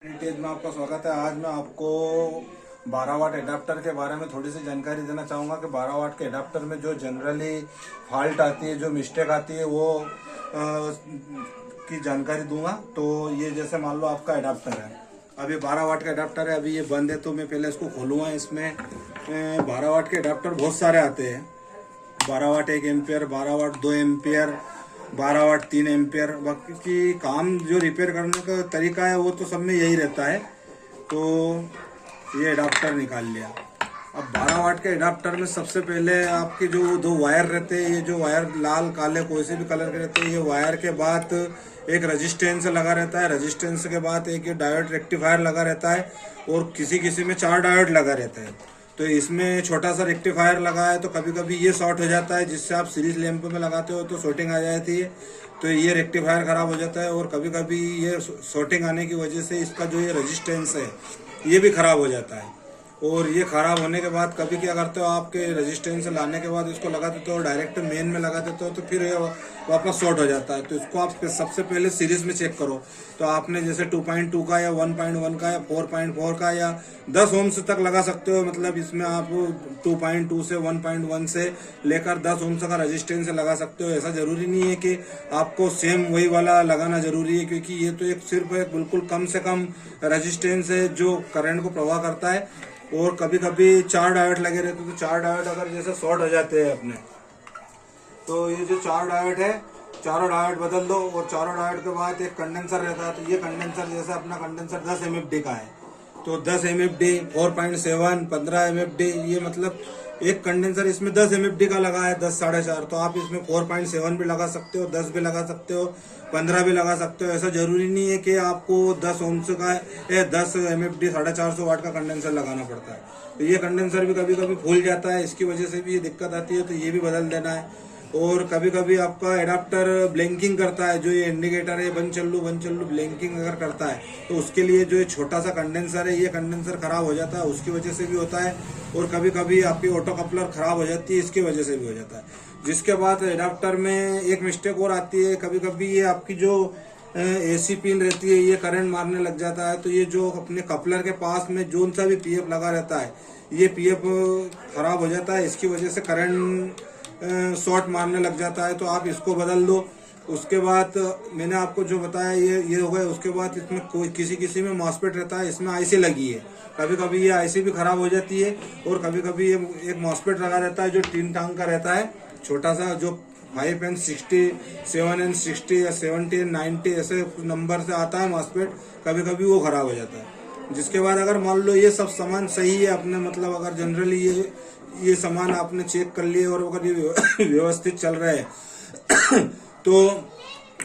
तेज में आपका स्वागत है। आज मैं आपको 12 वाट एडाप्टर के बारे में थोड़ी सी जानकारी देना चाहूँगा कि 12 वाट के एडाप्टर में जो जनरली फॉल्ट आती है, जो मिस्टेक आती है, वो की जानकारी दूंगा। तो ये जैसे मान लो आपका एडाप्टर है, अभी 12 वाट का एडाप्टर है, अभी ये बंद है, तो मैं पहले इसको खोलूँगा। इसमें 12 वाट के एडाप्टर बहुत सारे आते हैं। 12 वाट 1 एम्पियर, 12 वाट 2 एम्पियर, 12 वाट 3 एम्पियर। बाकी काम जो रिपेयर करने का तरीका है वो तो सब में यही रहता है। तो ये एडाप्टर निकाल लिया। अब 12 वाट के एडाप्टर में सबसे पहले आपके जो दो वायर रहते हैं, ये जो वायर लाल काले कोई से भी कलर के रहते हैं, ये वायर के बाद एक रेजिस्टेंस लगा रहता है, रेजिस्टेंस के बाद एक डायोड रेक्टिफायर लगा रहता है, और किसी किसी में 4 डायोड लगा रहता है। तो इसमें छोटा सा रेक्टिफायर लगा है, तो कभी कभी ये शॉर्ट हो जाता है, जिससे आप सीरीज लैंप में लगाते हो तो शॉर्टिंग आ जाती है, तो ये रेक्टिफायर खराब हो जाता है। और कभी कभी ये शॉर्टिंग आने की वजह से इसका जो ये रेजिस्टेंस है ये भी खराब हो जाता है। और ये खराब होने के बाद कभी क्या करते हो, आपके रेजिस्टेंस लाने के बाद इसको लगा देते हो, डायरेक्ट मेन में लगा देते हो, तो फिर ये वापस शॉर्ट हो जाता है। तो इसको आप सबसे पहले सीरीज में चेक करो। तो आपने जैसे 2.2 का या 1.1 का या 4.4 का या 10 ओम्स तक लगा सकते हो। मतलब इसमें आप 2.2 से 1.1 से लेकर 10 ओम्स का रेजिस्टेंस लगा सकते हो। ऐसा जरूरी नहीं है कि आपको सेम वही वाला लगाना जरूरी है, क्योंकि ये तो एक सिर्फ एक बिल्कुल कम से कम रेजिस्टेंस है जो करंट को प्रवाह करता है। और कभी कभी 4 डायोड लगे रहते हैं, तो 4 डायोड अगर जैसे शॉर्ट हो जाते हैं अपने, तो ये जो 4 डायोड है, चारों डायोड बदल दो। और चारों डायोड के बाद एक कंडेंसर रहता है, तो ये कंडेंसर जैसे अपना कंडेंसर 10 MFD का है, तो 10 MFD 4.7 15 MFD, ये मतलब एक कंडेंसर इसमें 10 MFD का लगा है, 10 4.5, तो आप इसमें 4.7 भी लगा सकते हो, 10 भी लगा सकते हो, 15 भी लगा सकते हो। ऐसा जरूरी नहीं है कि आपको 10 ओम्स का 10 MFD 450 वाट का कंडेंसर लगाना पड़ता है। तो ये कंडेंसर भी कभी कभी फूल जाता है, इसकी वजह से भी ये दिक्कत आती है, तो ये भी बदल देना है। और कभी कभी आपका एडाप्टर ब्लिंकिंग करता है, जो ये इंडिकेटर है बंद चल्लू ब्लिंकिंग अगर करता है, तो उसके लिए जो ये छोटा सा कंडेंसर है, ये कंडेंसर खराब हो जाता है, उसकी वजह से भी होता है। और कभी कभी आपकी ऑटो कपलर खराब हो जाती है, इसकी वजह से भी हो जाता है। जिसके बाद एडाप्टर में एक मिस्टेक और आती है, कभी कभी ये आपकी जो AC पिन रहती है, ये करंट मारने लग जाता है। तो ये जो अपने कपलर के पास में जोन सा भी PF लगा रहता है, ये PF खराब हो जाता है, इसकी वजह से करंट शॉर्ट मारने लग जाता है। तो आप इसको बदल दो। उसके बाद मैंने आपको जो बताया ये हो गया। उसके बाद इसमें कोई किसी में मॉसफेट रहता है, इसमें IC लगी है, कभी कभी ये IC भी खराब हो जाती है। और कभी कभी ये एक मॉसफेट लगा रहता है जो 3 टांग का रहता है, छोटा सा, जो 5N60 7N60 या 70N90 ऐसे नंबर से आता है मॉसफेट, कभी कभी वो खराब हो जाता है। जिसके बाद अगर मान लो ये सब सामान सही है अपने, मतलब अगर जनरली ये सामान आपने चेक कर लिए और अगर ये व्यवस्थित चल रहा है तो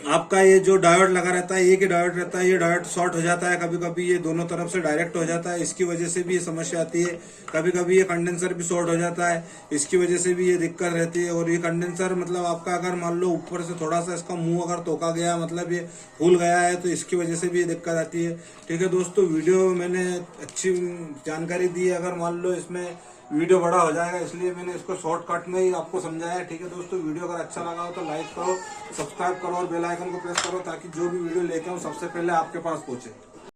आपका ये जो डायोड लगा रहता है, एक ही डायोड रहता है, ये डायोड शॉर्ट हो जाता है, कभी कभी ये दोनों तरफ से डायरेक्ट हो जाता है, इसकी वजह से भी ये समस्या आती है। कभी कभी ये कंडेंसर भी शॉर्ट हो जाता है, इसकी वजह से भी ये दिक्कत रहती है। और ये कंडेंसर मतलब आपका अगर मान लो ऊपर से थोड़ा सा इसका मुंह अगर तोका गया, मतलब ये फूल गया है, तो इसकी वजह से भी ये दिक्कत आती है। ठीक है दोस्तों, वीडियो मैंने अच्छी जानकारी दी है। अगर मान लो इसमें वीडियो बड़ा हो जाएगा, इसलिए मैंने इसको शॉर्टकट में ही आपको समझाया है। ठीक है दोस्तों, वीडियो अगर अच्छा लगा हो तो लाइक करो, सब्सक्राइब करो और बेल आइकन को प्रेस करो, ताकि जो भी वीडियो लेके आऊँ सबसे पहले आपके पास पहुंचे।